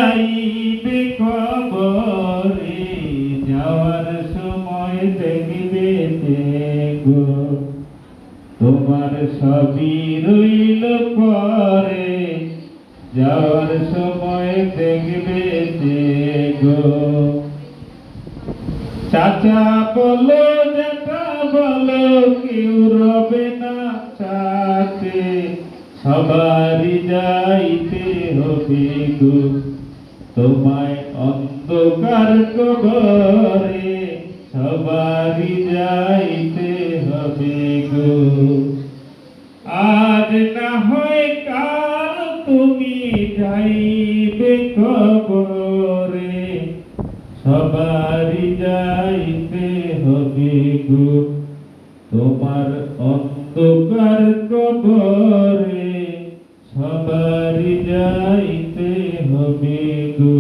যাইবে কবরে, যাওয়ার সময় দেখবে গো তোমার সবই রইল পরে, যাওয়ার সময় দেখবে গো। চাচা বলো জ্যাঠা বলো কেউ রবে না সাথে, সবারই যাইতে হবে গো তোমায় অন্ধকার কবরে, সবারই যাইতে হবে গো। আজ না হয় কাল তুমি যাইবে কবরে, সবারই যাইতে হবে গো তোমার অন্ধকার কবরে, সবারই যাইতে হবে গো।